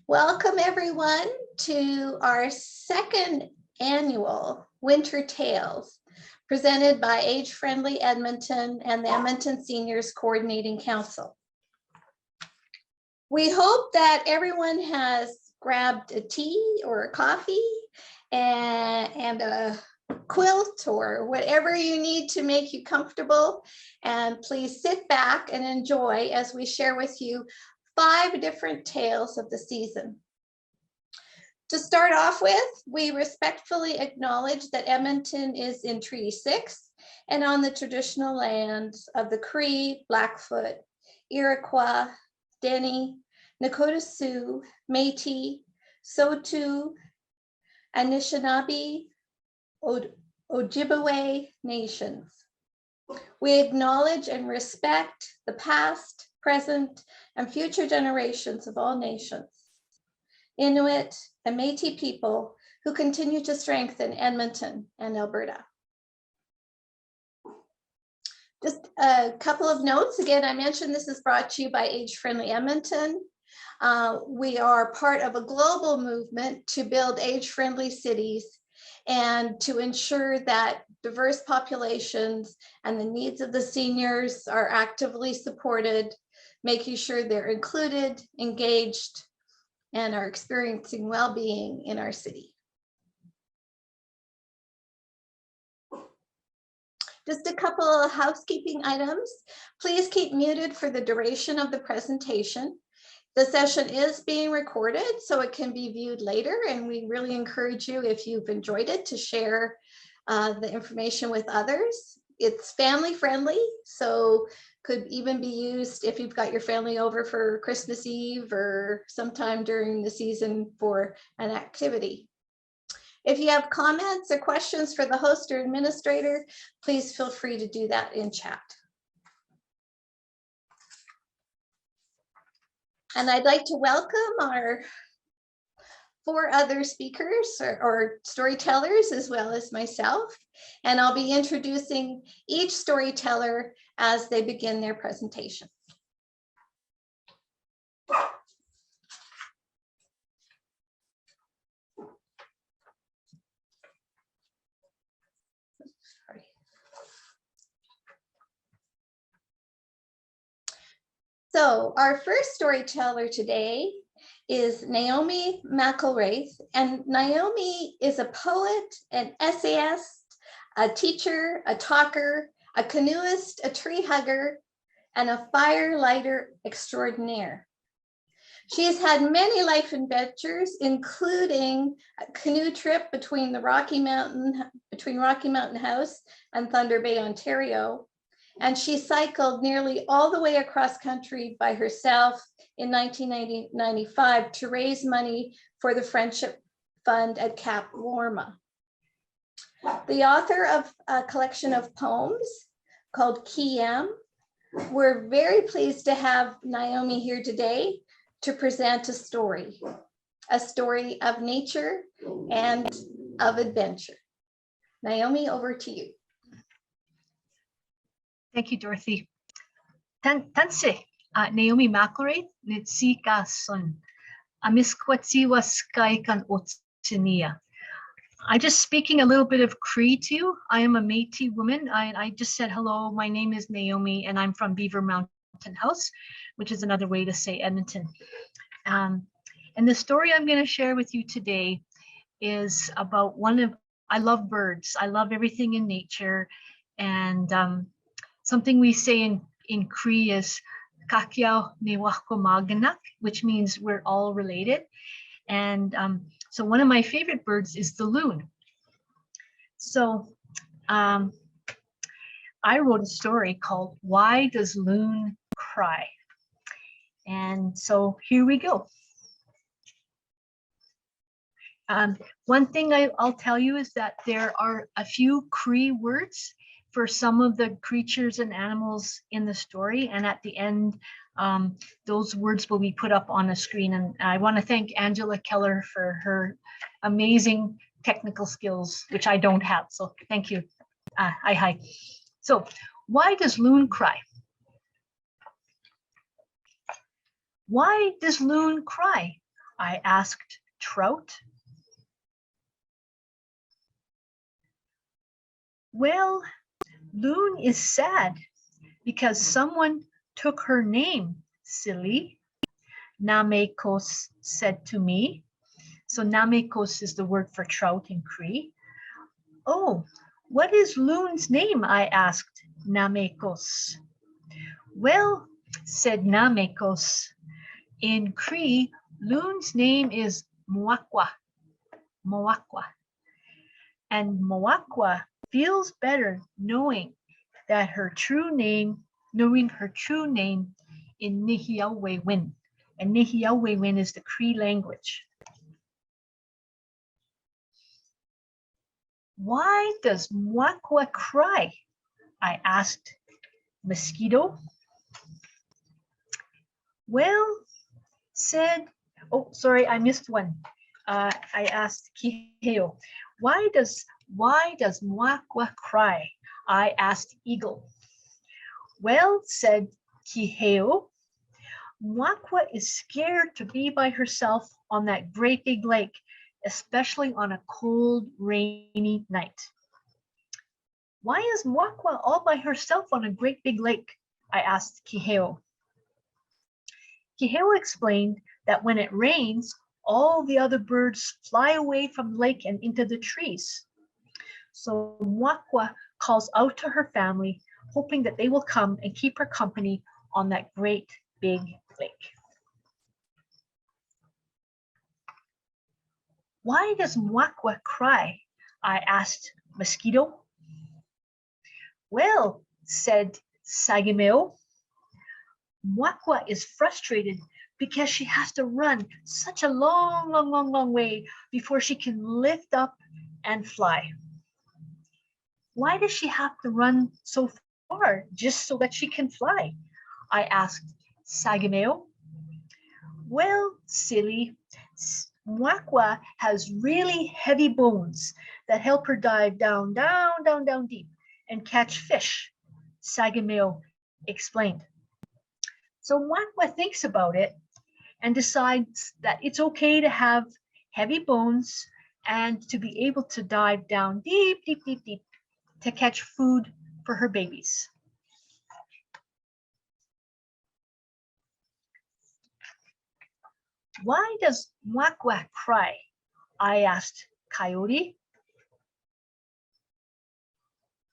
Welcome everyone to our second annual Winter Tales presented by Age Friendly Edmonton and the Edmonton Seniors Coordinating Council. We hope that everyone has grabbed a tea or a coffee and a quilt or whatever you need to make you comfortable, and please sit back and enjoy as we share with you 5 different tales of the season. To start off with, we respectfully acknowledge that Edmonton is in Treaty 6 and on the traditional lands of the Cree, Blackfoot, Iroquois, Dene, Nakota Sioux, Métis, Saulteaux, Anishinaabe, Ojibwe nations. We acknowledge and respect the past, present, and future generations of all nations, Inuit and Métis people who continue to strengthen Edmonton and Alberta. Just a couple of notes. Again, I mentioned this is brought to you by Age Friendly Edmonton. We are part of a global movement to build age-friendly cities and to ensure that diverse populations and the needs of the seniors are actively supported, making sure they're included, engaged, and are experiencing well-being in our city. Just a couple of housekeeping items. Please keep muted for the duration of the presentation. The session is being recorded, so it can be viewed later, and we really encourage you, if you've enjoyed it, to share the information with others. It's family friendly, so could even be used if you've got your family over for Christmas Eve or sometime during the season for an activity. If you have comments or questions for the host or administrator, please feel free to do that in chat. And I'd like to welcome our 4 other speakers or storytellers, as well as myself. And I'll be introducing each storyteller as they begin their presentation. So our first storyteller today is Naomi McElwraith, and Naomi is a poet, an essayist, a teacher, a talker, a canoeist, a tree hugger, and a firelighter extraordinaire. She has had many life adventures, including a canoe trip between Rocky Mountain House and Thunder Bay, Ontario. And she cycled nearly all the way across country by herself in 1995 to raise money for the Friendship Fund at Cap Warma. The author of a collection of poems called Kiyam. We're very pleased to have Naomi here today to present a story of nature and of adventure. Naomi, over to you. Thank you, Dorothy. Tanse, Naomi McElwraith, Nitsika Sun, Amiskwatziwa Sky Kan Otsinia. I just speaking a little bit of Cree to you. I am a Métis woman. I just said hello. My name is Naomi, and I'm from Beaver Mountain House, which is another way to say Edmonton. And the story I'm going to share with you today is about I love birds. I love everything in nature, and something we say in Cree is Kakiao Newako Maganak, which means we're all related. And so one of my favorite birds is the loon. So I wrote a story called Why Does Loon Cry? And so here we go. One thing I'll tell you is that there are a few Cree words for some of the creatures and animals in the story, and at the end those words will be put up on a screen. And I want to thank Angela Keller for her amazing technical skills, which I don't have, so thank you. Hi. So why does loon cry? Why does loon cry? I asked Trout. Well, Loon is sad because someone took her name, silly, Namekos said to me. So Namekos is the word for trout in Cree. Oh, what is Loon's name? I asked Namekos. Well, said Namekos, in Cree, Loon's name is Moakwa. Moakwa. And Moakwa feels better knowing her true name in Nihiawewin. And Nihiawewin is the Cree language. Why does Moakwa cry? I asked Mosquito. Well, said, oh, sorry, I missed one. I asked Kiheo. Why does Moakwa cry? I asked Eagle. Well, said Kiheo, Moakwa is scared to be by herself on that great big lake, especially on a cold, rainy night. Why is Moakwa all by herself on a great big lake? I asked Kiheo. Kiheo explained that when it rains, all the other birds fly away from the lake and into the trees. So Moakwa calls out to her family, hoping that they will come and keep her company on that great big lake. Why does Moakwa cry? I asked Mosquito. Well, said Sagameo, Moakwa is frustrated because she has to run such a long way before she can lift up and fly. Why does she have to run so far just so that she can fly? I asked Sagameo. Well, silly, Moakwa has really heavy bones that help her dive down deep and catch fish, Sagameo explained. So Moakwa thinks about it and decides that it's okay to have heavy bones and to be able to dive down deep to catch food for her babies. Why does Moakwa cry? I asked Coyote.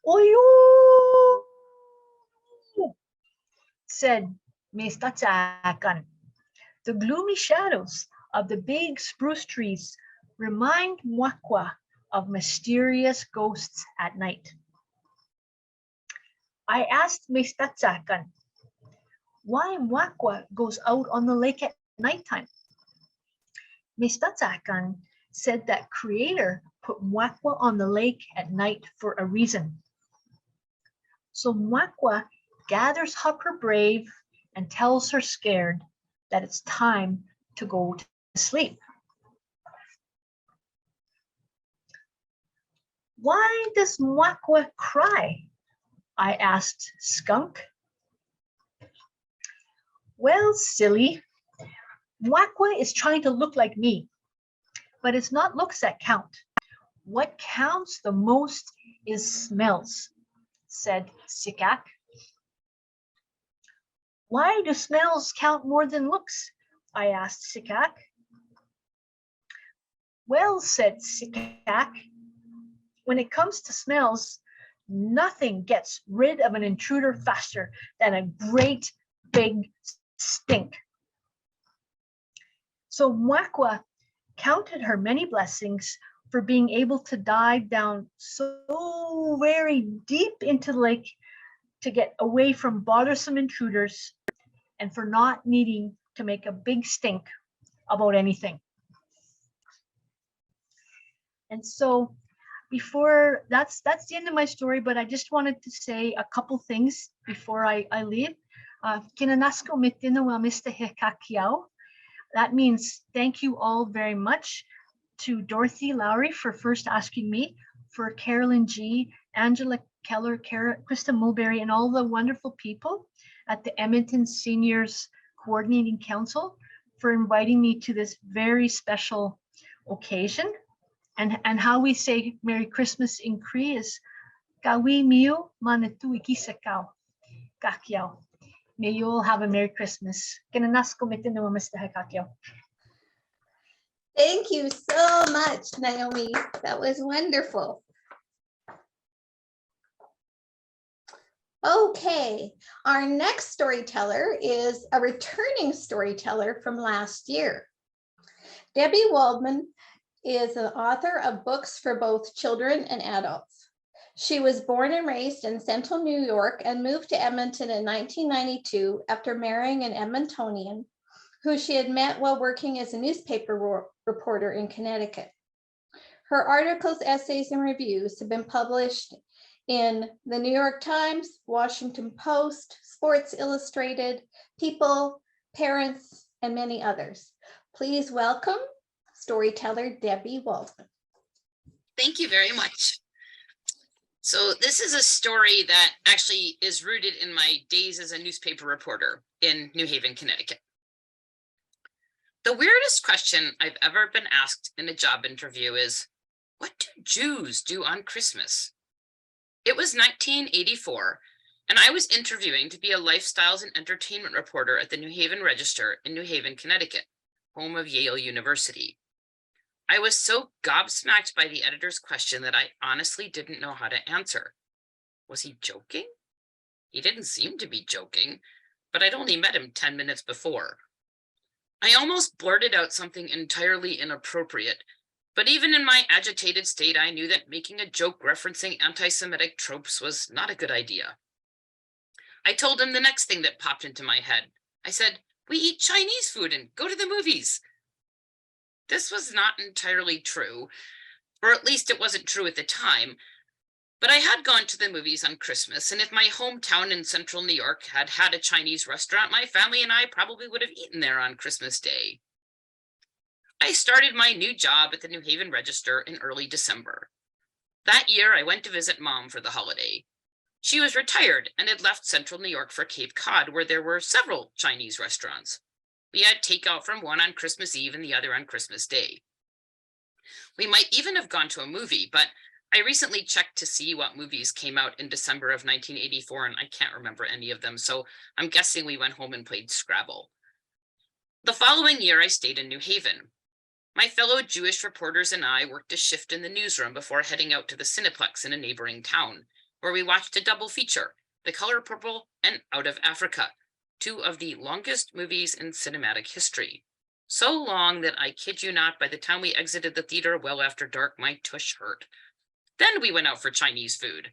Oyo! Said Mestatsakan. The gloomy shadows of the big spruce trees remind Moakwa of mysterious ghosts at night. I asked Mestatsakan why Moakwa goes out on the lake at nighttime. Mestatsakan said that Creator put Moakwa on the lake at night for a reason. So Moakwa gathers up her brave and tells her scared that it's time to go to sleep. Why does Moakwa cry? I asked Skunk. Well, silly, Moakwa is trying to look like me, but it's not looks that count. What counts the most is smells, said Sikak. Why do smells count more than looks? I asked Sikak. Well, said Sikak, when it comes to smells, nothing gets rid of an intruder faster than a great big stink. So Moakwa counted her many blessings for being able to dive down so very deep into the lake to get away from bothersome intruders and for not needing to make a big stink about anything. And so before that's the end of my story, but I just wanted to say a couple things before I leave. Kinanasko mitino Mr. Hekakiao. That means thank you all very much to Dorothy Lowry for first asking me, for Carolyn G, Angela Keller, Krista Mulberry, and all the wonderful people at the Edmonton Seniors Coordinating Council for inviting me to this very special occasion. And how we say Merry Christmas in Cree is Kawi Miu Manatu Ikisakao Kakiao. May you all have a Merry Christmas. Kinanas komitin na mamastahe Kakiao. Thank you so much, Naomi. That was wonderful. Okay, our next storyteller is a returning storyteller from last year. Debbie Waldman is an author of books for both children and adults. She was born and raised in central New York and moved to Edmonton in 1992 after marrying an Edmontonian who she had met while working as a newspaper reporter in Connecticut. Her articles, essays, and reviews have been published in the New York Times, Washington Post, Sports Illustrated, People, Parents, and many others. Please welcome storyteller Debbie Waldman. Thank you very much. So this is a story that actually is rooted in my days as a newspaper reporter in New Haven, Connecticut. The weirdest question I've ever been asked in a job interview is, what do Jews do on Christmas? It was 1984, and I was interviewing to be a lifestyles and entertainment reporter at the New Haven Register in New Haven, Connecticut, home of Yale University. I was so gobsmacked by the editor's question that I honestly didn't know how to answer. Was he joking? He didn't seem to be joking, but I'd only met him 10 minutes before. I almost blurted out something entirely inappropriate, but even in my agitated state, I knew that making a joke referencing anti-Semitic tropes was not a good idea. I told him the next thing that popped into my head. I said, "We eat Chinese food and go to the movies." This was not entirely true, or at least it wasn't true at the time, but I had gone to the movies on Christmas, and if my hometown in central New York had had a Chinese restaurant, my family and I probably would have eaten there on Christmas Day. I started my new job at the New Haven Register in early December. That year, I went to visit Mom for the holiday. She was retired and had left central New York for Cape Cod, where there were several Chinese restaurants. We had takeout from one on Christmas Eve and the other on Christmas Day. We might even have gone to a movie, but I recently checked to see what movies came out in December of 1984, and I can't remember any of them, so I'm guessing we went home and played Scrabble. The following year, I stayed in New Haven. My fellow Jewish reporters and I worked a shift in the newsroom before heading out to the Cineplex in a neighboring town, where we watched a double feature, The Color Purple and Out of Africa, two of the longest movies in cinematic history. So long that I kid you not, by the time we exited the theater well after dark, my tush hurt. Then we went out for Chinese food.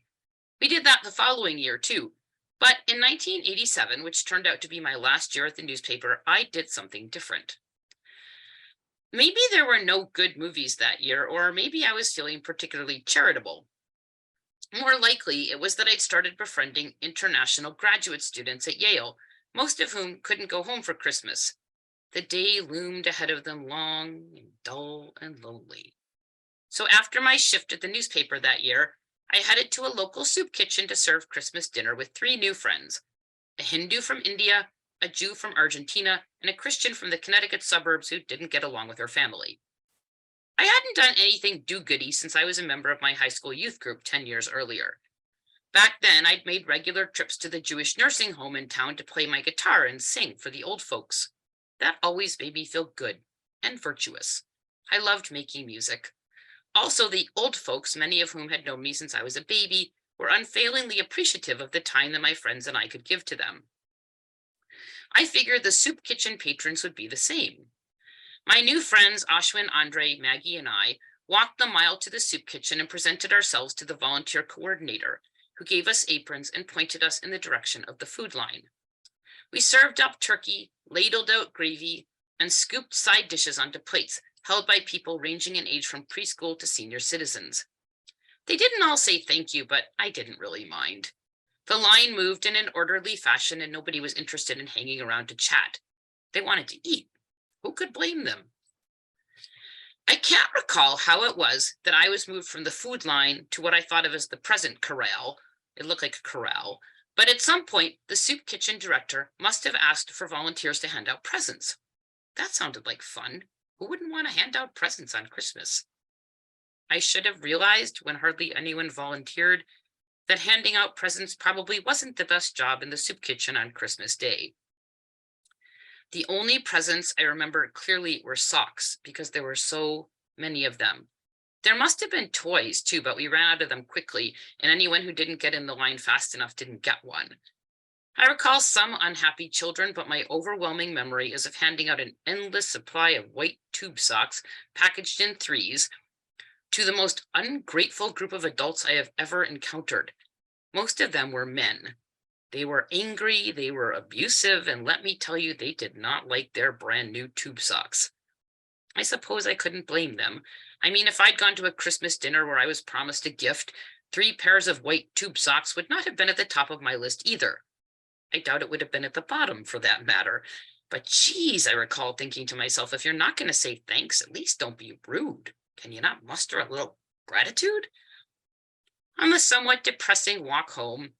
We did that the following year too. But in 1987, which turned out to be my last year at the newspaper, I did something different. Maybe there were no good movies that year, or maybe I was feeling particularly charitable. More likely, it was that I'd started befriending international graduate students at Yale, most of whom couldn't go home for Christmas. The day loomed ahead of them long and dull and lonely. So after my shift at the newspaper that year, I headed to a local soup kitchen to serve Christmas dinner with 3 new friends, a Hindu from India, a Jew from Argentina, and a Christian from the Connecticut suburbs who didn't get along with her family. I hadn't done anything do-goody since I was a member of my high school youth group 10 years earlier. Back then, I'd made regular trips to the Jewish nursing home in town to play my guitar and sing for the old folks. That always made me feel good and virtuous. I loved making music. Also, the old folks, many of whom had known me since I was a baby, were unfailingly appreciative of the time that my friends and I could give to them. I figured the soup kitchen patrons would be the same. My new friends, Ashwin, Andre, Maggie, and I walked the mile to the soup kitchen and presented ourselves to the volunteer coordinator, who gave us aprons and pointed us in the direction of the food line. We served up turkey, ladled out gravy, and scooped side dishes onto plates held by people ranging in age from preschool to senior citizens. They didn't all say thank you, but I didn't really mind. The line moved in an orderly fashion and nobody was interested in hanging around to chat. They wanted to eat. Who could blame them? I can't recall how it was that I was moved from the food line to what I thought of as the present corral. It looked like a corral. But at some point, the soup kitchen director must have asked for volunteers to hand out presents. That sounded like fun. Who wouldn't want to hand out presents on Christmas? I should have realized, when hardly anyone volunteered, that handing out presents probably wasn't the best job in the soup kitchen on Christmas Day. The only presents I remember clearly were socks, because there were so many of them. There must have been toys too, but we ran out of them quickly, and anyone who didn't get in the line fast enough didn't get one. I recall some unhappy children, but my overwhelming memory is of handing out an endless supply of white tube socks packaged in threes to the most ungrateful group of adults I have ever encountered. Most of them were men. They were angry, they were abusive, and let me tell you, they did not like their brand new tube socks. I suppose I couldn't blame them. I mean, if I'd gone to a Christmas dinner where I was promised a gift, 3 pairs of white tube socks would not have been at the top of my list either. I doubt it would have been at the bottom, for that matter. But geez, I recall thinking to myself, if you're not going to say thanks, at least don't be rude. Can you not muster a little gratitude? On the somewhat depressing walk home,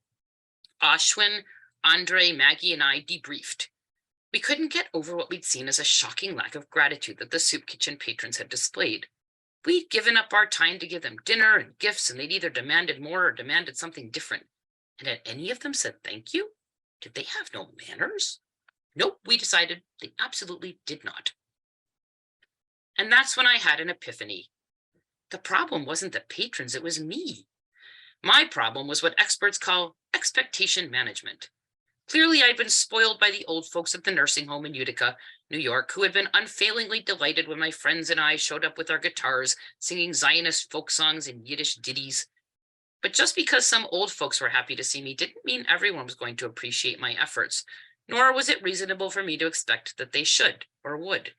Ashwin, Andre, Maggie, and I debriefed. We couldn't get over what we'd seen as a shocking lack of gratitude that the soup kitchen patrons had displayed. We'd given up our time to give them dinner and gifts, and they'd either demanded more or demanded something different. And had any of them said thank you? Did they have no manners? Nope, we decided they absolutely did not. And that's when I had an epiphany. The problem wasn't the patrons, it was me. My problem was what experts call expectation management. Clearly, I'd been spoiled by the old folks at the nursing home in Utica, New York, who had been unfailingly delighted when my friends and I showed up with our guitars, singing Zionist folk songs and Yiddish ditties. But just because some old folks were happy to see me didn't mean everyone was going to appreciate my efforts, nor was it reasonable for me to expect that they should or would.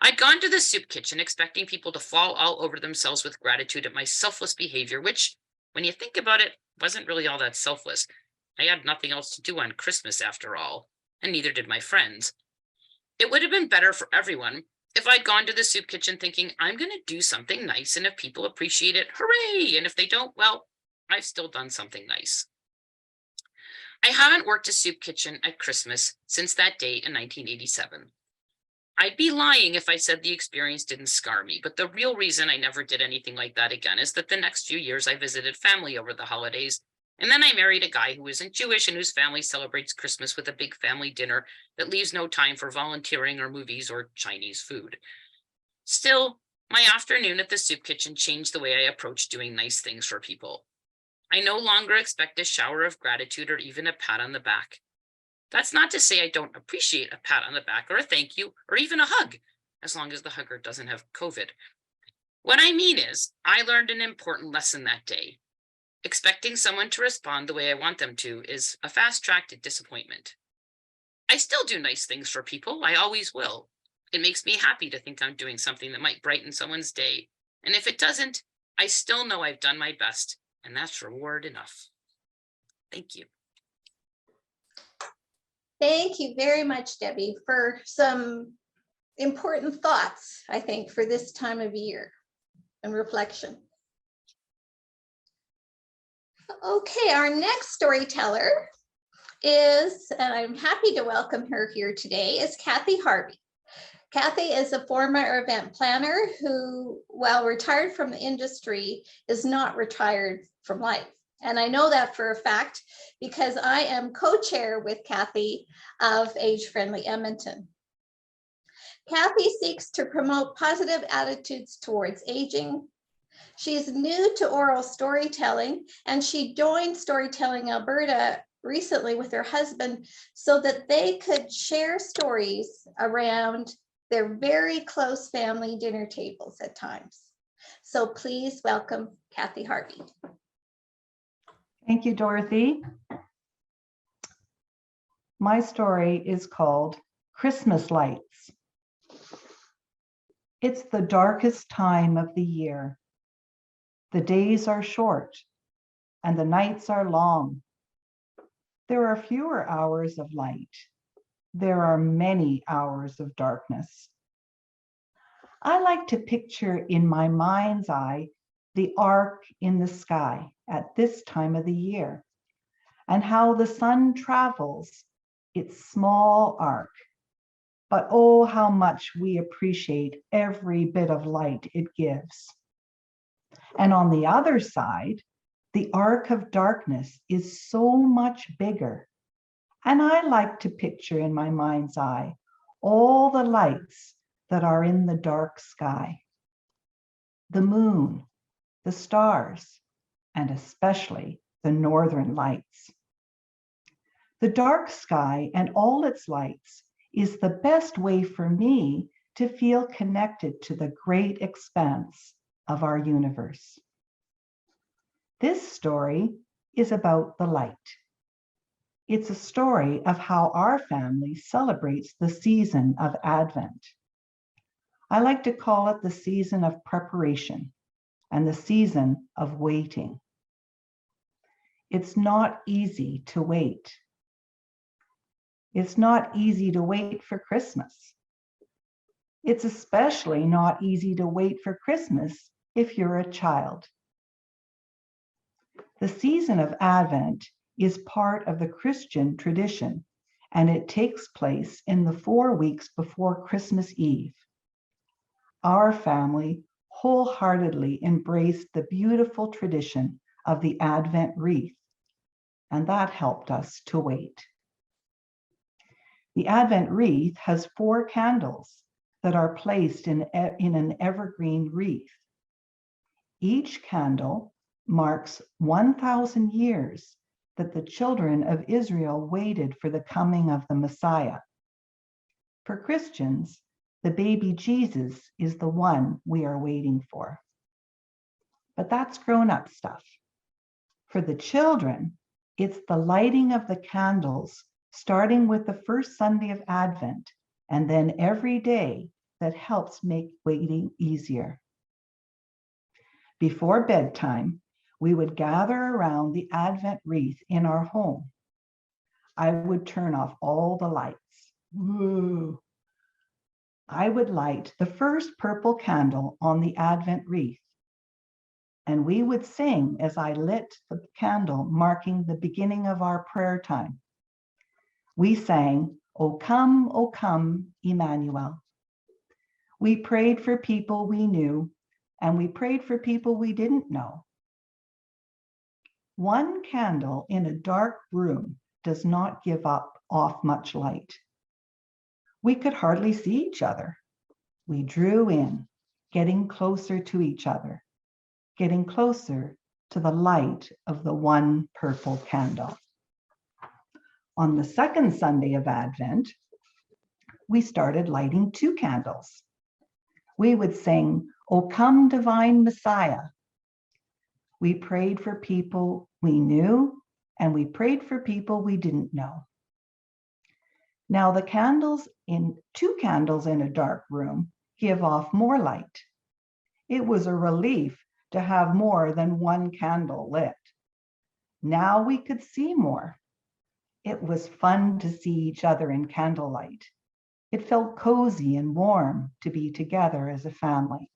I'd gone to the soup kitchen expecting people to fall all over themselves with gratitude at my selfless behavior, which, when you think about it, wasn't really all that selfless. I had nothing else to do on Christmas after all, and neither did my friends. It would have been better for everyone if I'd gone to the soup kitchen thinking, I'm going to do something nice, and if people appreciate it, hooray! And if they don't, well, I've still done something nice. I haven't worked a soup kitchen at Christmas since that day in 1987. I'd be lying if I said the experience didn't scar me, but the real reason I never did anything like that again is that the next few years I visited family over the holidays, and then I married a guy who isn't Jewish and whose family celebrates Christmas with a big family dinner that leaves no time for volunteering or movies or Chinese food. Still, my afternoon at the soup kitchen changed the way I approach doing nice things for people. I no longer expect a shower of gratitude or even a pat on the back. That's not to say I don't appreciate a pat on the back or a thank you or even a hug, as long as the hugger doesn't have COVID. What I mean is, I learned an important lesson that day. Expecting someone to respond the way I want them to is a fast track to disappointment. I still do nice things for people. I always will. It makes me happy to think I'm doing something that might brighten someone's day. And if it doesn't, I still know I've done my best, and that's reward enough. Thank you. Thank you very much, Debbie, for some important thoughts, I think, for this time of year and reflection. Okay, our next storyteller is, and I'm happy to welcome her here today, is Kathy Harvey. Kathy is a former event planner who, while retired from the industry, is not retired from life. And I know that for a fact because I am co-chair with Kathy of Age Friendly Edmonton. Kathy seeks to promote positive attitudes towards aging. She's new to oral storytelling, and she joined Storytelling Alberta recently with her husband so that they could share stories around their very close family dinner tables at times. So please welcome Kathy Harvey. Thank you, Dorothy. My story is called Christmas Lights. It's the darkest time of the year. The days are short and the nights are long. There are fewer hours of light. There are many hours of darkness. I like to picture in my mind's eye the arc in the sky at this time of the year and how the sun travels its small arc but oh, how much we appreciate every bit of light it gives. And on the other side, the arc of darkness is so much bigger. And I like to picture in my mind's eye all the lights that are in the dark sky, the moon, the stars, and especially the northern lights. The dark sky and all its lights is the best way for me to feel connected to the great expanse of our universe. This story is about the light. It's a story of how our family celebrates the season of Advent. I like to call it the season of preparation and the season of waiting. It's not easy to wait. It's not easy to wait for Christmas. It's especially not easy to wait for Christmas if you're a child. The season of Advent is part of the Christian tradition, and it takes place in the 4 weeks before Christmas Eve. Our family wholeheartedly embraced the beautiful tradition of the Advent wreath, and that helped us to wait. The Advent wreath has 4 candles that are placed in an evergreen wreath. Each candle marks 1,000 years that the children of Israel waited for the coming of the Messiah. For Christians, the baby Jesus is the one we are waiting for. But that's grown-up stuff. For the children, it's the lighting of the candles, starting with the first Sunday of Advent, and then every day, that helps make waiting easier. Before bedtime, we would gather around the Advent wreath in our home. I would turn off all the lights. Woo. I would light the first purple candle on the Advent wreath, and we would sing as I lit the candle, marking the beginning of our prayer time. We sang, "O come, Emmanuel." We prayed for people we knew, and we prayed for people we didn't know. One candle in a dark room does not give off much light. We could hardly see each other. We drew in, getting closer to each other, getting closer to the light of the one purple candle. On the second Sunday of Advent, we started lighting 2 candles. We would sing, "O come, divine Messiah." We prayed for people we knew, and we prayed for people we didn't know. Now the 2 candles in a dark room give off more light. It was a relief to have more than 1 candle lit. Now we could see more. It was fun to see each other in candlelight. It felt cozy and warm to be together as a family.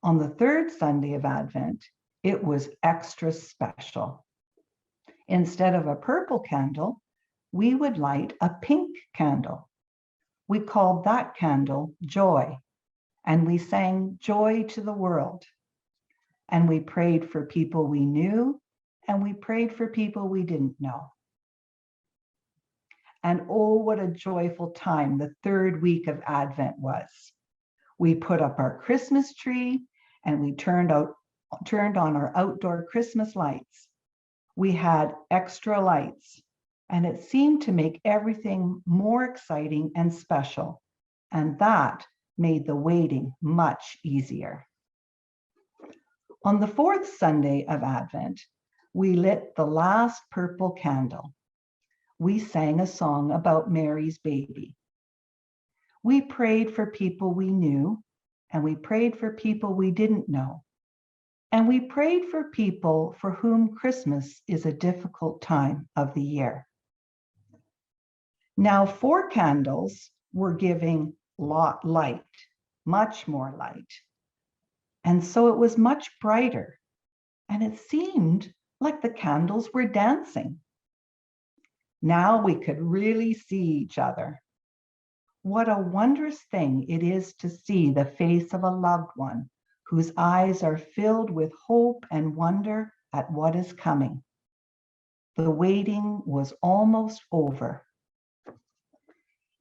On the 3rd Sunday of Advent, it was extra special. Instead of a purple candle, we would light a pink candle. We called that candle Joy, and we sang "Joy to the World." And we prayed for people we knew, and we prayed for people we didn't know. And oh, what a joyful time the 3rd week of Advent was. We put up our Christmas tree, and we turned on our outdoor Christmas lights. We had extra lights, and it seemed to make everything more exciting and special. And that made the waiting much easier. On the 4th Sunday of Advent, we lit the last purple candle. We sang a song about Mary's baby. We prayed for people we knew, and we prayed for people we didn't know. And we prayed for people for whom Christmas is a difficult time of the year. Now 4 candles were giving light, much more light. And so it was much brighter, and it seemed like the candles were dancing. Now we could really see each other. What a wondrous thing it is to see the face of a loved one whose eyes are filled with hope and wonder at what is coming. The waiting was almost over.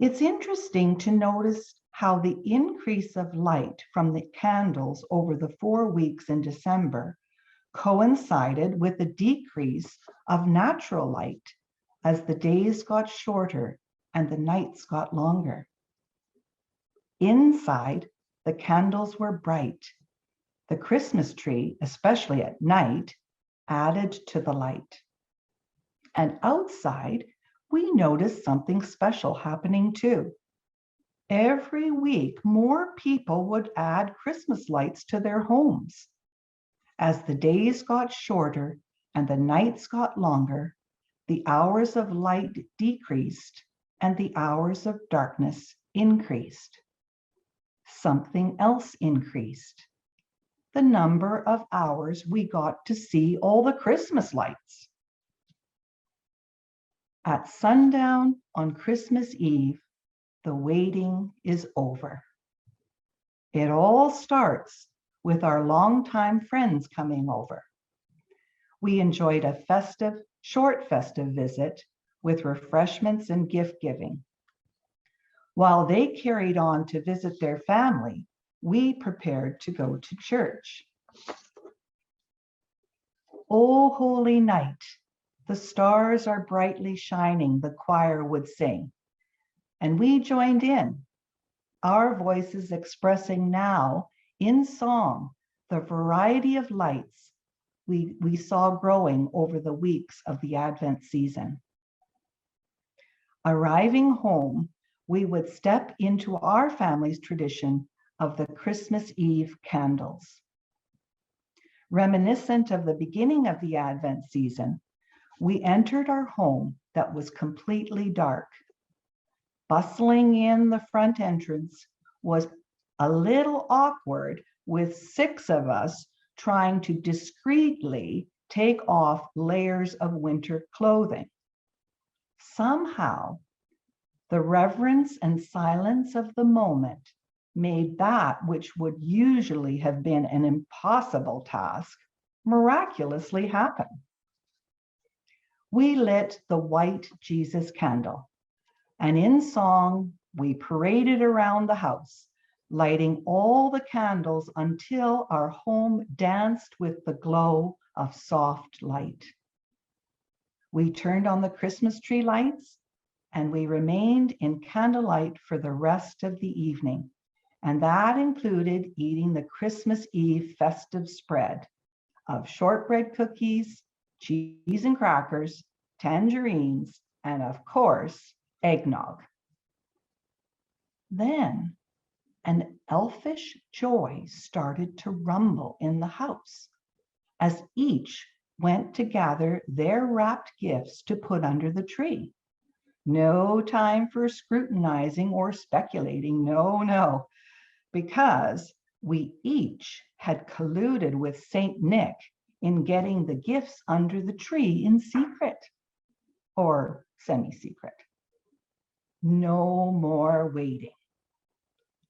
It's interesting to notice how the increase of light from the candles over the 4 weeks in December coincided with the decrease of natural light as the days got shorter and the nights got longer. Inside, the candles were bright. The Christmas tree, especially at night, added to the light. And outside, we noticed something special happening too. Every week, more people would add Christmas lights to their homes. As the days got shorter and the nights got longer, the hours of light decreased and the hours of darkness increased. Something else increased: the number of hours we got to see all the Christmas lights. At sundown on Christmas Eve, the waiting is over. It all starts with our longtime friends coming over. We enjoyed a short festive visit with refreshments and gift giving. While they carried on to visit their family, we prepared to go to church. "O holy night, the stars are brightly shining," the choir would sing. And we joined in, our voices expressing now in song the variety of lights we saw growing over the weeks of the Advent season. Arriving home, we would step into our family's tradition of the Christmas Eve candles. Reminiscent of the beginning of the Advent season, we entered our home that was completely dark. Bustling in the front entrance was a little awkward, with 6 of us trying to discreetly take off layers of winter clothing. Somehow, the reverence and silence of the moment made that which would usually have been an impossible task miraculously happen. We lit the white Jesus candle, and in song, we paraded around the house, lighting all the candles until our home danced with the glow of soft light. We turned on the Christmas tree lights, and we remained in candlelight for the rest of the evening. And that included eating the Christmas Eve festive spread of shortbread cookies, cheese and crackers, tangerines, and of course, eggnog. Then an elfish joy started to rumble in the house as each went to gather their wrapped gifts to put under the tree. No time for scrutinizing or speculating, no, because we each had colluded with Saint Nick in getting the gifts under the tree in secret or semi-secret. No more waiting.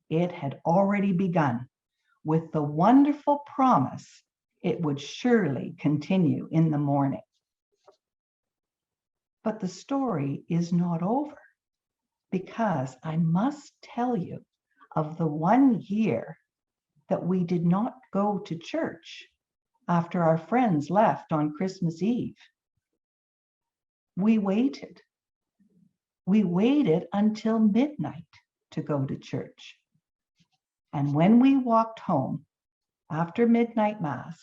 It had already begun with the wonderful promise it would surely continue in the morning. But the story is not over, because I must tell you of the one year that we did not go to church after our friends left on Christmas Eve. We waited. We waited until midnight to go to church. And when we walked home after midnight mass,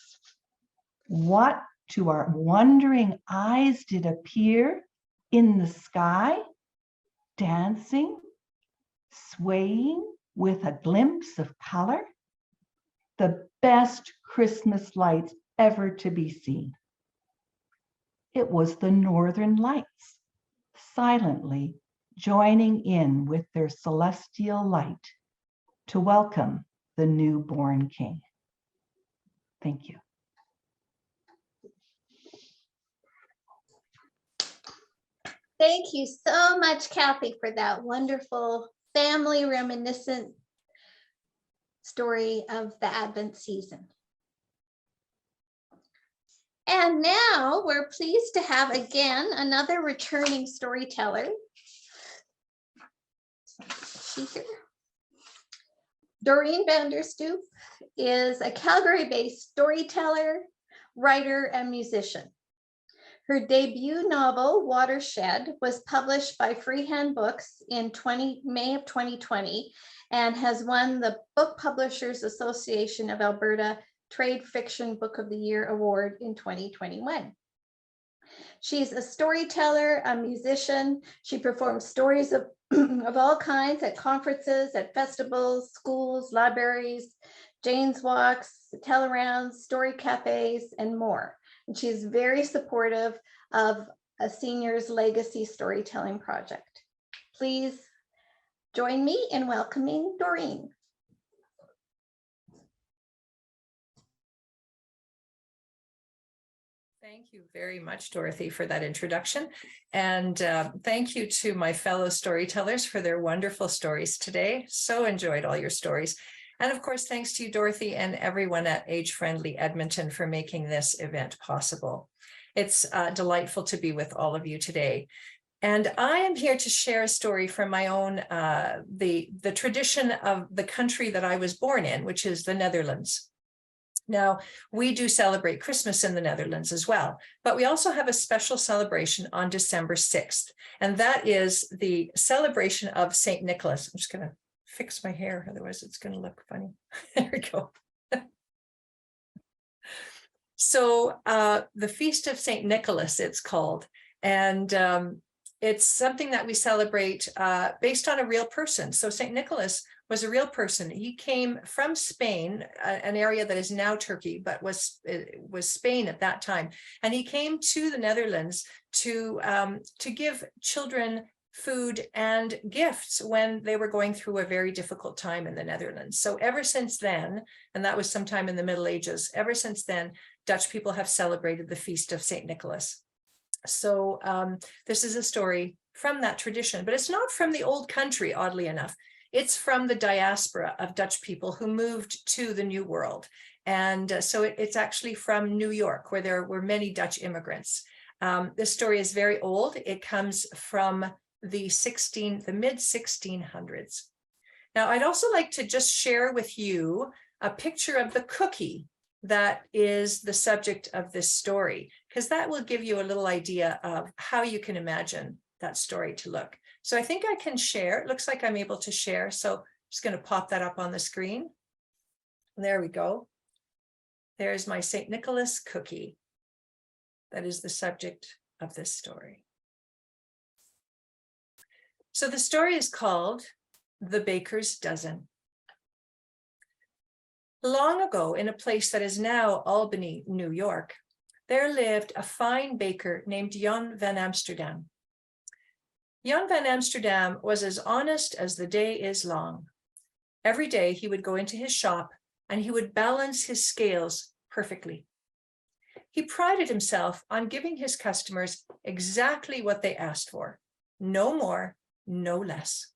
what to our wondering eyes did appear in the sky, dancing, swaying with a glimpse of color? The best Christmas lights ever to be seen. It was the Northern Lights, silently joining in with their celestial light to welcome the newborn King. Thank you. Thank you so much, Kathy, for that wonderful family reminiscent story of the Advent season. And now we're pleased to have again another returning storyteller. Doreen Vanderstoep is a Calgary-based storyteller, writer, and musician. Her debut novel, Watershed, was published by Freehand Books in May of 2020 and has won the Book Publishers Association of Alberta Trade Fiction Book of the Year Award in 2021. She's a storyteller, a musician. She performs stories of all kinds at conferences, at festivals, schools, libraries, Jane's Walks, tell-arounds, story cafes, and more. And she's very supportive of a seniors legacy storytelling project. Please join me in welcoming Doreen. Thank you very much, Dorothy, for that introduction. And thank you to my fellow storytellers for their wonderful stories today. So enjoyed all your stories. And of course, thanks to you, Dorothy, and everyone at Age Friendly Edmonton for making this event possible. It's delightful to be with all of you today. And I am here to share a story from my own, the tradition of the country that I was born in, which is the Netherlands. Now, we do celebrate Christmas in the Netherlands as well, but we also have a special celebration on December 6th, and that is the celebration of St. Nicholas. I'm just going to fix my hair, otherwise it's going to look funny. There we go. So the Feast of St. Nicholas, it's called, and it's something that we celebrate based on a real person. So St. Nicholas was a real person. He came from Spain, an area that is now Turkey, but was Spain at that time. And he came to the Netherlands to give children food and gifts when they were going through a very difficult time in the Netherlands. So ever since then, and that was sometime in the Middle Ages, ever since then, Dutch people have celebrated the Feast of St. Nicholas. So this is a story from that tradition, but it's not from the old country, oddly enough. It's from the diaspora of Dutch people who moved to the New World. And so it's actually from New York, where there were many Dutch immigrants. This story is very old. It comes from the mid 1600s. Now, I'd also like to just share with you a picture of the cookie that is the subject of this story, because that will give you a little idea of how you can imagine that story to look. So I think I can share. It looks like I'm able to share. So I'm just going to pop that up on the screen. There we go. There's my St. Nicholas cookie. That is the subject of this story. So the story is called The Baker's Dozen. Long ago, in a place that is now Albany, New York, there lived a fine baker named Jan van Amsterdam. Jan van Amsterdam was as honest as the day is long. Every day he would go into his shop and he would balance his scales perfectly. He prided himself on giving his customers exactly what they asked for, no more, no less.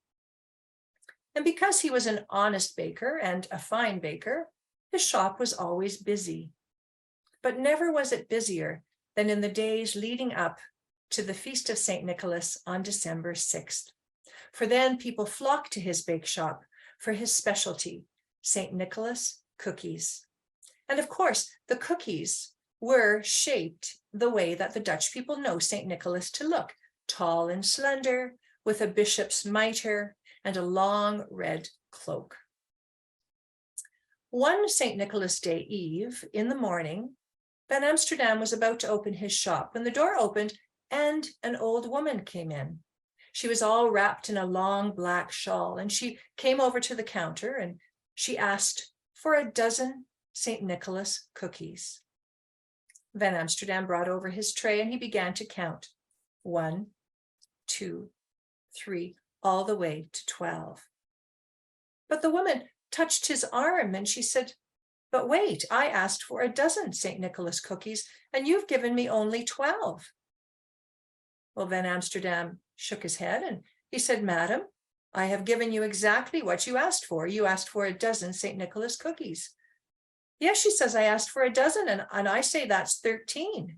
And because he was an honest baker and a fine baker, his shop was always busy. But never was it busier than in the days leading up to the Feast of St. Nicholas on December 6th. For then people flocked to his bake shop for his specialty, St. Nicholas cookies. And of course, the cookies were shaped the way that the Dutch people know St. Nicholas to look, tall and slender, with a bishop's mitre and a long red cloak. One St. Nicholas Day Eve, in the morning, Van Amsterdam was about to open his shop when the door opened and an old woman came in. She was all wrapped in a long black shawl, and she came over to the counter and she asked for a dozen St. Nicholas cookies. Van Amsterdam brought over his tray and he began to count. 1, 2, 3, all the way to 12. But the woman touched his arm and she said, "But wait, I asked for a dozen St. Nicholas cookies and you've given me only 12. Well, Van Amsterdam shook his head and he said, "Madam, I have given you exactly what you asked for. You asked for a dozen St. Nicholas cookies. Yes, she says, I asked for a dozen, and I say that's 13.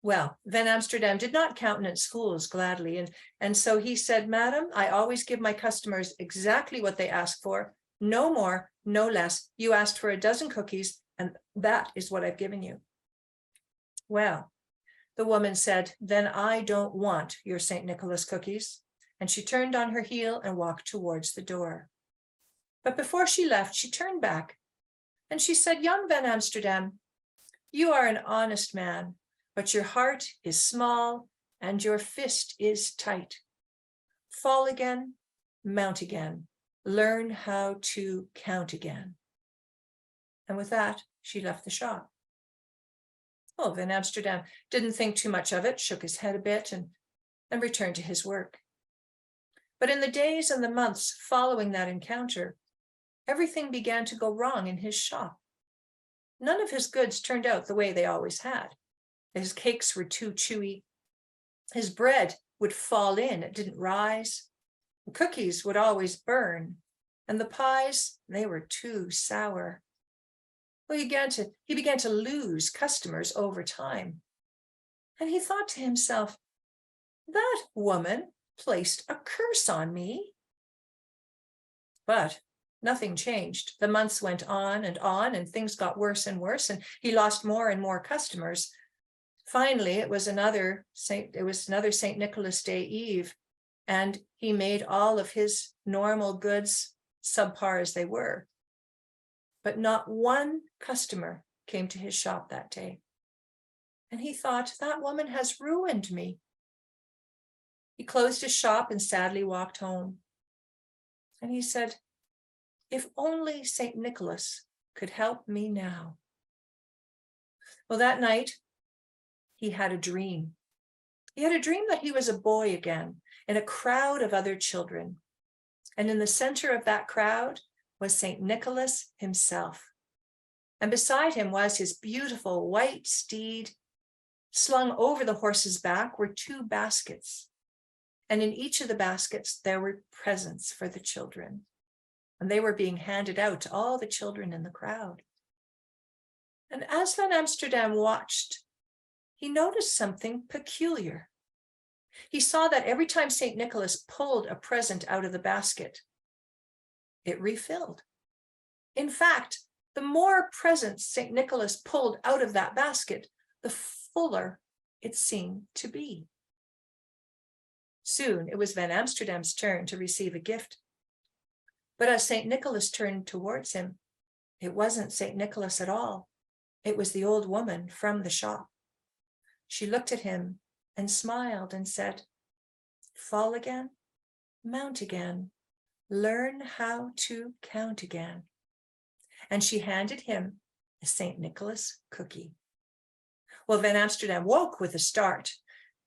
Well, Van Amsterdam did not countenance fools gladly, and so he said, Madam, I always give my customers exactly what they ask for, no more, no less. You asked for a dozen cookies, and that is what I've given you. Well, the woman said, then I don't want your St. Nicholas cookies. And she turned on her heel and walked towards the door. But before she left, she turned back and she said, young Van Amsterdam, you are an honest man, but your heart is small and your fist is tight. Fall again, mount again, learn how to count again. And with that, she left the shop. Well, Van Amsterdam didn't think too much of it, shook his head a bit and returned to his work. But in the days and the months following that encounter, everything began to go wrong in his shop. None of his goods turned out the way they always had. His cakes were too chewy. His bread would fall in, it didn't rise. The cookies would always burn. And the pies, they were too sour. Well, he began to lose customers over time. And he thought to himself, that woman placed a curse on me. But nothing changed. The months went on, and things got worse and worse, and he lost more and more customers. Finally, it was another St. Nicholas Day Eve, and he made all of his normal goods subpar as they were. But not one customer came to his shop that day. And he thought, that woman has ruined me. He closed his shop and sadly walked home. And he said, if only St. Nicholas could help me now. Well, that night, he had a dream. He had a dream that he was a boy again in a crowd of other children. And in the center of that crowd was St. Nicholas himself. And beside him was his beautiful white steed. Slung over the horse's back were 2 baskets. And in each of the baskets, there were presents for the children. And they were being handed out to all the children in the crowd. And as Van Amsterdam watched, he noticed something peculiar. He saw that every time St. Nicholas pulled a present out of the basket, it refilled. In fact, the more presents St. Nicholas pulled out of that basket, the fuller it seemed to be. Soon it was Van Amsterdam's turn to receive a gift. But as St. Nicholas turned towards him, it wasn't St. Nicholas at all. It was the old woman from the shop. She looked at him and smiled and said, fall again, mount again, learn how to count again. And she handed him a St. Nicholas cookie. Well, Van Amsterdam woke with a start,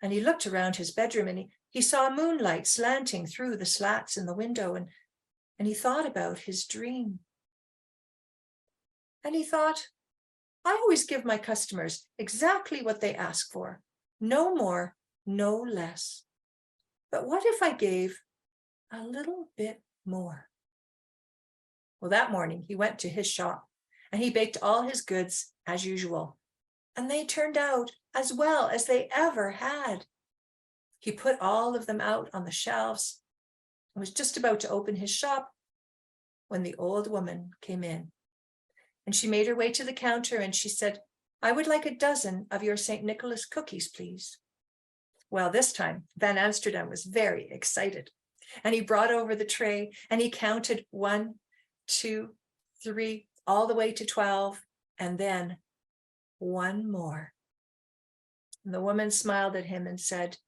and he looked around his bedroom, and he saw moonlight slanting through the slats in the window, and he thought about his dream. And he thought, I always give my customers exactly what they ask for, no more, no less. But what if I gave a little bit more? Well, that morning he went to his shop and he baked all his goods as usual, and they turned out as well as they ever had. He put all of them out on the shelves and was just about to open his shop when the old woman came in. And she made her way to the counter and she said, I would like a dozen of your St. Nicholas cookies, please. Well, this time Van Amsterdam was very excited, and he brought over the tray and he counted 1, 2, 3, all the way to 12, and then 1 more. And the woman smiled at him and said,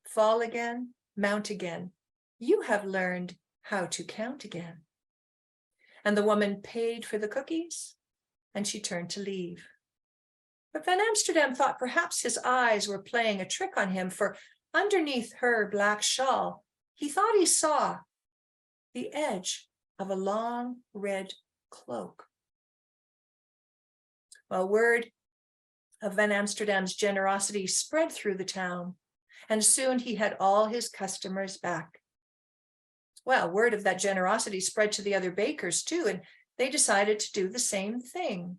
fall again, mount again. You have learned how to count again. And the woman paid for the cookies and she turned to leave. But Van Amsterdam thought perhaps his eyes were playing a trick on him, for underneath her black shawl, he thought he saw the edge of a long red cloak. Well, word of Van Amsterdam's generosity spread through the town, and soon he had all his customers back. Well, word of that generosity spread to the other bakers too, and they decided to do the same thing.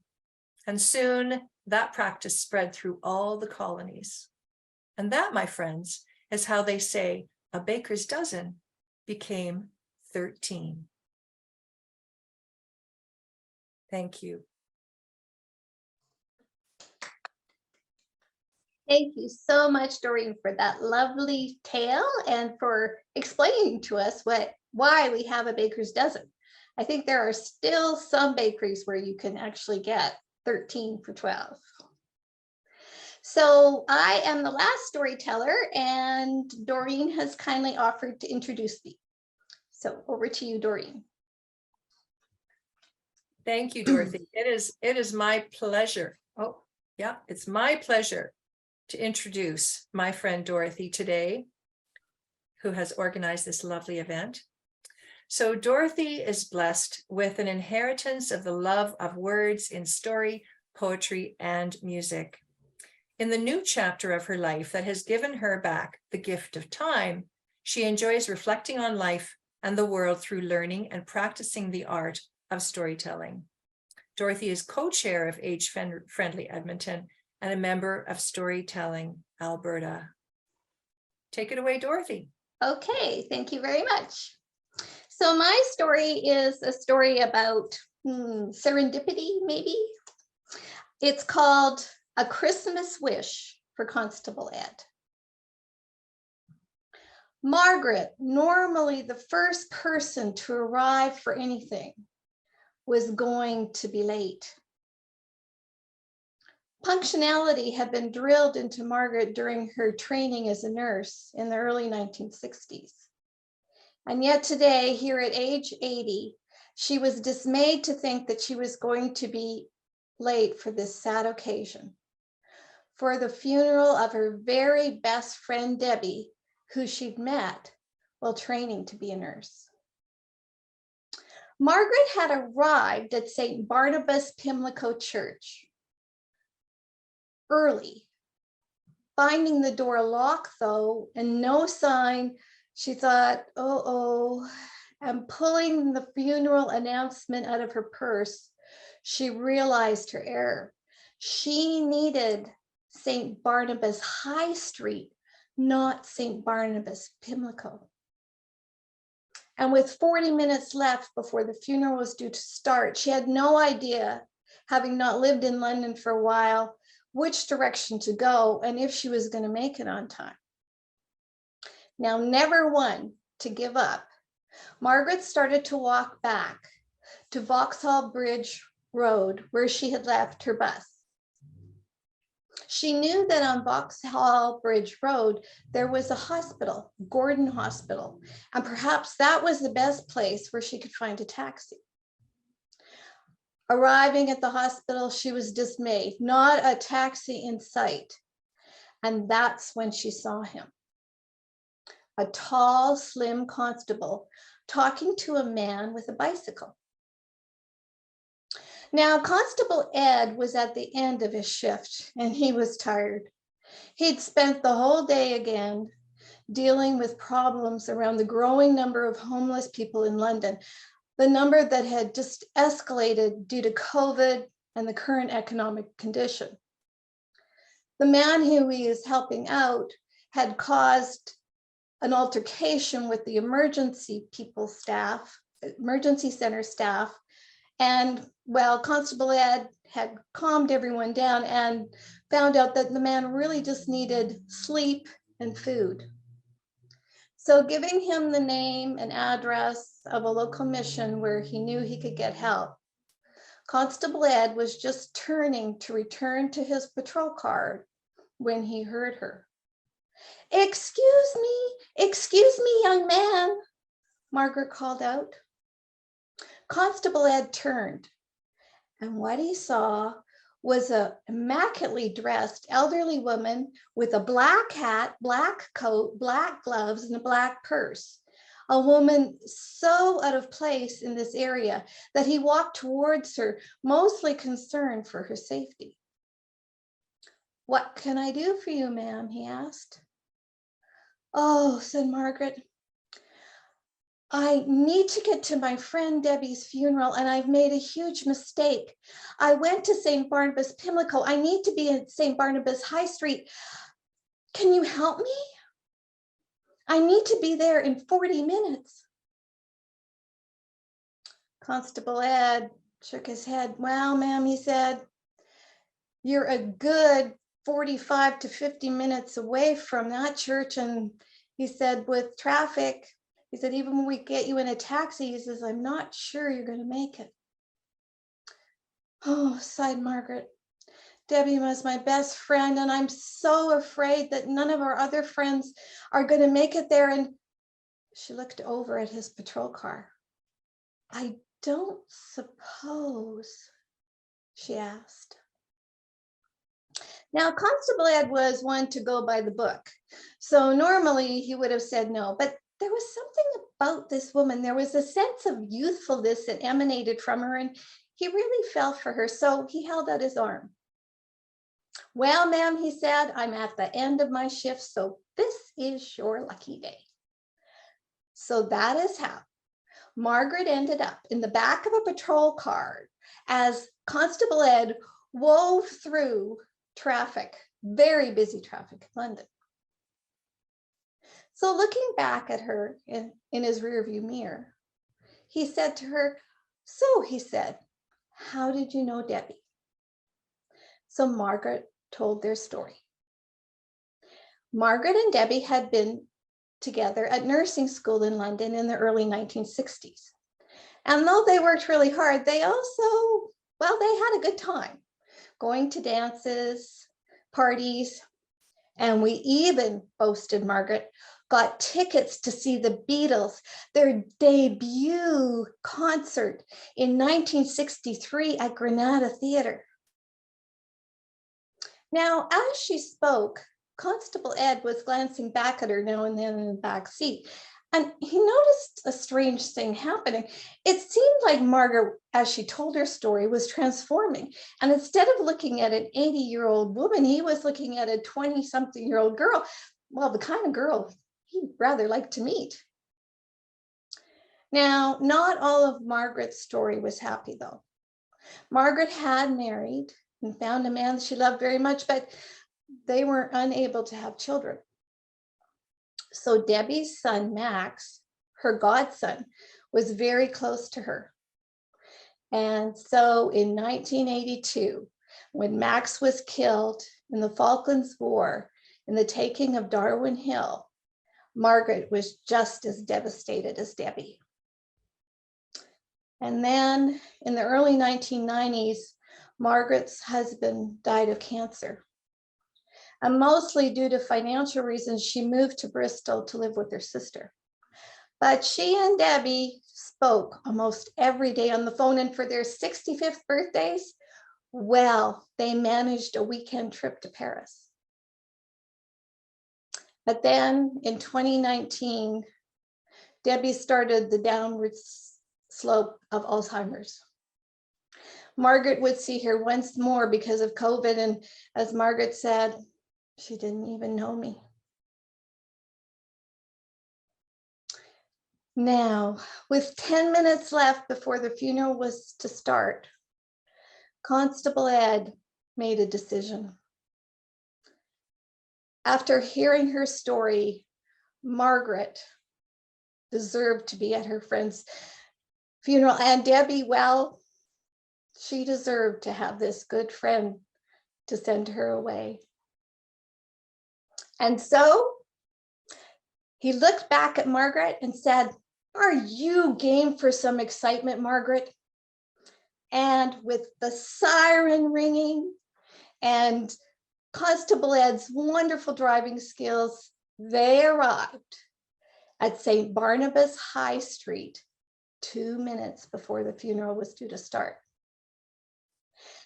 And soon that practice spread through all the colonies. And that, my friends, is how they say a baker's dozen became 13. Thank you. Thank you so much, Doreen, for that lovely tale and for explaining to us why we have a baker's dozen. I think there are still some bakeries where you can actually get 13 for 12. So I am the last storyteller, and Doreen has kindly offered to introduce me. So over to you, Doreen. Thank you, Dorothy. It is my pleasure. Oh, yeah, it's my pleasure to introduce my friend Dorothy today, who has organized this lovely event. So Dorothy is blessed with an inheritance of the love of words in story, poetry, and music. In the new chapter of her life that has given her back the gift of time, she enjoys reflecting on life and the world through learning and practicing the art of storytelling. Dorothy is co-chair of Age Friendly Edmonton and a member of Storytelling Alberta. Take it away, Dorothy. Okay, thank you very much. So my story is a story about serendipity, maybe. It's called A Christmas Wish for Constable Ed. Margaret, normally the first person to arrive for anything, was going to be late. Punctuality had been drilled into Margaret during her training as a nurse in the early 1960s. And yet today, here at age 80, she was dismayed to think that she was going to be late for this sad occasion, for the funeral of her very best friend, Debbie, who she'd met while training to be a nurse. Margaret had arrived at St. Barnabas Pimlico Church early. Finding the door locked though, and no sign, she thought, oh, and pulling the funeral announcement out of her purse, she realized her error. She needed St. Barnabas High Street, not St. Barnabas Pimlico. And with 40 minutes left before the funeral was due to start, she had no idea, having not lived in London for a while, which direction to go and if she was going to make it on time. Now, never one to give up, Margaret started to walk back to Vauxhall Bridge Road, where she had left her bus. She knew that on Vauxhall Bridge Road, there was a hospital, Gordon Hospital, and perhaps that was the best place where she could find a taxi. Arriving at the hospital, she was dismayed, not a taxi in sight. And that's when she saw him. A tall, slim constable talking to a man with a bicycle. Now, Constable Ed was at the end of his shift and he was tired. He'd spent the whole day again dealing with problems around the growing number of homeless people in London, the number that had just escalated due to COVID and the current economic condition. The man who he is helping out had caused an altercation with the emergency center staff. And well, Constable Ed had calmed everyone down and found out that the man really just needed sleep and food. So giving him the name and address of a local mission where he knew he could get help, Constable Ed was just turning to return to his patrol car when he heard her. Excuse me, young man," Margaret called out. Constable Ed turned, and what he saw was an immaculately dressed elderly woman with a black hat, black coat, black gloves, and a black purse. A woman so out of place in this area that he walked towards her, mostly concerned for her safety. "What can I do for you, ma'am?" he asked. "Oh," said Margaret, I need to get to my friend Debbie's funeral and I've made a huge mistake. I went to St. Barnabas Pimlico. I need to be at St. Barnabas High Street. Can you help me? I need to be there in 40 minutes. Constable Ed shook his head. Well, ma'am, he said, you're a good 45 to 50 minutes away from that church. And he said, with traffic, he said, even when we get you in a taxi, he says, I'm not sure you're going to make it. Oh, sighed Margaret. Debbie was my best friend, and I'm so afraid that none of our other friends are going to make it there. And she looked over at his patrol car. I don't suppose, she asked. Now, Constable Ed was one to go by the book. So normally he would have said no, but there was something about this woman. There was a sense of youthfulness that emanated from her, and he really fell for her. So he held out his arm. Well, ma'am, he said, I'm at the end of my shift, so this is your lucky day. So that is how Margaret ended up in the back of a patrol car as Constable Ed wove through traffic, very busy traffic in London. So looking back at her in his rearview mirror, he said to her, so he said, how did you know Debbie? So Margaret told their story. Margaret and Debbie had been together at nursing school in London in the early 1960s. And though they worked really hard, they also, well, they had a good time going to dances, parties, and we even, boasted Margaret, got tickets to see the Beatles, their debut concert in 1963 at Granada Theatre. Now, as she spoke, Constable Ed was glancing back at her now and then in the back seat, and he noticed a strange thing happening. It seemed like Margaret, as she told her story, was transforming. And instead of looking at an 80-year-old woman, he was looking at a 20-something-year-old girl. Well, the kind of girl he'd rather like to meet. Now, not all of Margaret's story was happy, though. Margaret had married and found a man she loved very much, but they were unable to have children. So Debbie's son, Max, her godson, was very close to her. And so in 1982, when Max was killed in the Falklands War, in the taking of Darwin Hill, Margaret was just as devastated as Debbie. And then in the early 1990s, Margaret's husband died of cancer. And mostly due to financial reasons, she moved to Bristol to live with her sister. But she and Debbie spoke almost every day on the phone, and for their 65th birthdays, well, they managed a weekend trip to Paris. But then in 2019, Debbie started the downward slope of Alzheimer's. Margaret would see her once more because of COVID, and as Margaret said, she didn't even know me. Now, with 10 minutes left before the funeral was to start, Constable Ed made a decision. After hearing her story, Margaret deserved to be at her friend's funeral, and Debbie, well, she deserved to have this good friend to send her away. And so he looked back at Margaret and said, are you game for some excitement, Margaret? And with the siren ringing and Constable Ed's wonderful driving skills, they arrived at St. Barnabas High Street 2 minutes before the funeral was due to start.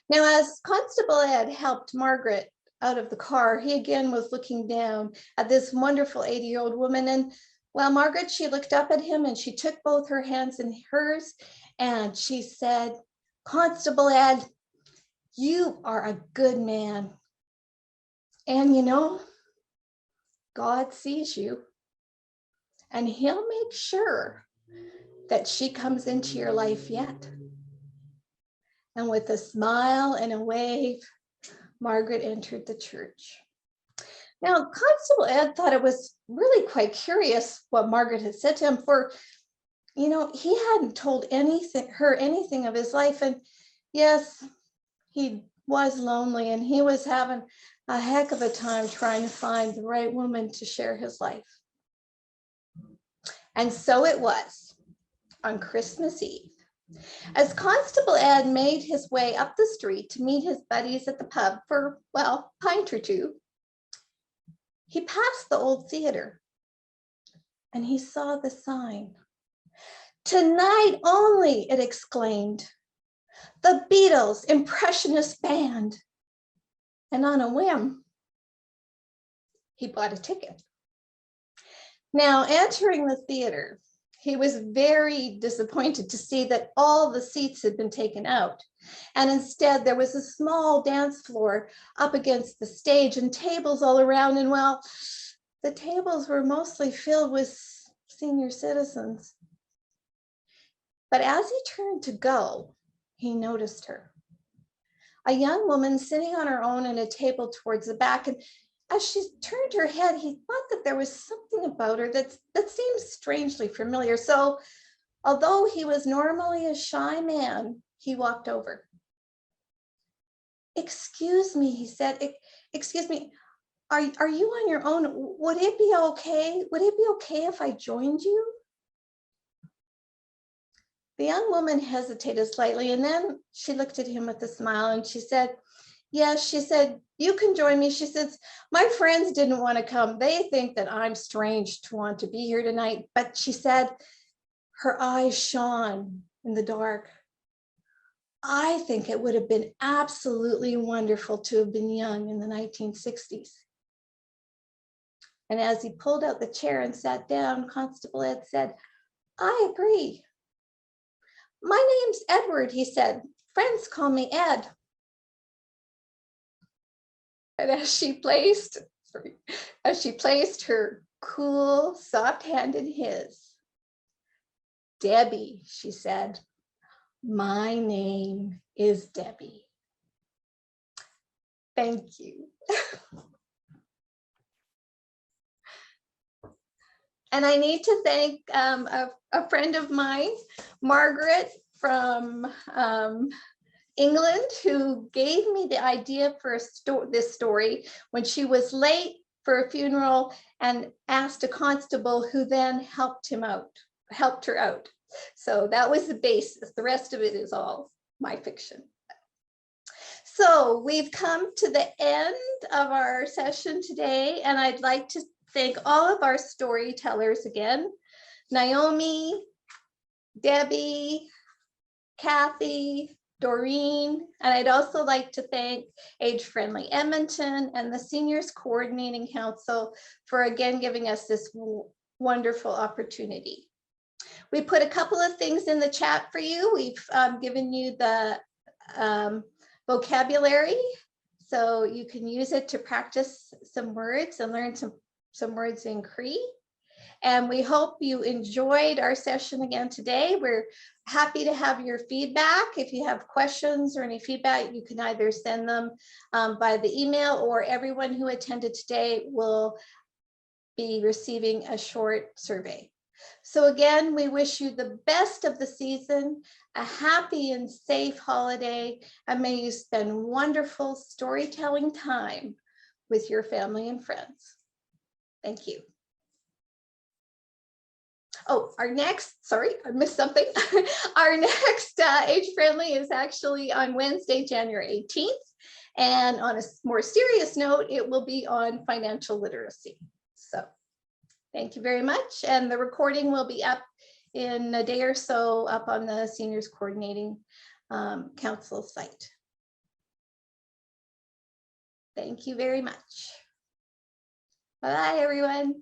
Now, as Constable Ed helped Margaret out of the car, he again was looking down at this wonderful 80-year-old woman. And while Margaret, she looked up at him and she took both her hands in hers and she said, Constable Ed, you are a good man. And you know, God sees you and he'll make sure that she comes into your life yet. And with a smile and a wave, Margaret entered the church. Now, Constable Ed thought it was really quite curious what Margaret had said to him, for, you know, he hadn't told her anything of his life. And yes, he was lonely and he was having a heck of a time trying to find the right woman to share his life. And so it was on Christmas Eve. As Constable Ed made his way up the street to meet his buddies at the pub for, well, a pint or two, he passed the old theater and he saw the sign. "Tonight only," it exclaimed. "The Beatles Impressionist Band." And on a whim, he bought a ticket. Now, entering the theater, he was very disappointed to see that all the seats had been taken out. And instead, there was a small dance floor up against the stage and tables all around. And well, the tables were mostly filled with senior citizens. But as he turned to go, he noticed her. A young woman sitting on her own at a table towards the back. And as she turned her head, he thought that there was something about her that seemed strangely familiar. So although he was normally a shy man, he walked over. "Excuse me," he said. "Excuse me, are you on your own? Would it be okay? Would it be okay if I joined you?" The young woman hesitated slightly, and then she looked at him with a smile and she said, "Yes," she said, "you can join me." She says, "My friends didn't want to come. They think that I'm strange to want to be here tonight." But she said, her eyes shone in the dark, "I think it would have been absolutely wonderful to have been young in the 1960s. And as he pulled out the chair and sat down, Constable Ed said, "I agree. My name's Edward," he said. "Friends call me Ed." And as she placed her cool, soft hand in his, "Debbie," she said, "my name is Debbie." Thank you. And I need to thank a friend of mine, Margaret from England, who gave me the idea for this story when she was late for a funeral and asked a constable who then helped her out. So that was the basis. The rest of it is all my fiction. So we've come to the end of our session today, and I'd like to thank all of our storytellers again: Naomi, Debbie, Kathy, Doreen, and I'd also like to thank Age Friendly Edmonton and the Seniors Coordinating Council for again giving us this wonderful opportunity. We put a couple of things in the chat for you. We've given you the vocabulary, so you can use it to practice some words and learn some words in Cree. And we hope you enjoyed our session again today. We're happy to have your feedback. If you have questions or any feedback, you can either send them by the email, or everyone who attended today will be receiving a short survey. So again, we wish you the best of the season, a happy and safe holiday, and may you spend wonderful storytelling time with your family and friends. Thank you. Oh, our next, sorry, I missed something. Our next Age Friendly is actually on Wednesday, January 18th. And on a more serious note, it will be on financial literacy. So thank you very much. And the recording will be up in a day or so up on the Seniors Coordinating Council site. Thank you very much. Bye, everyone.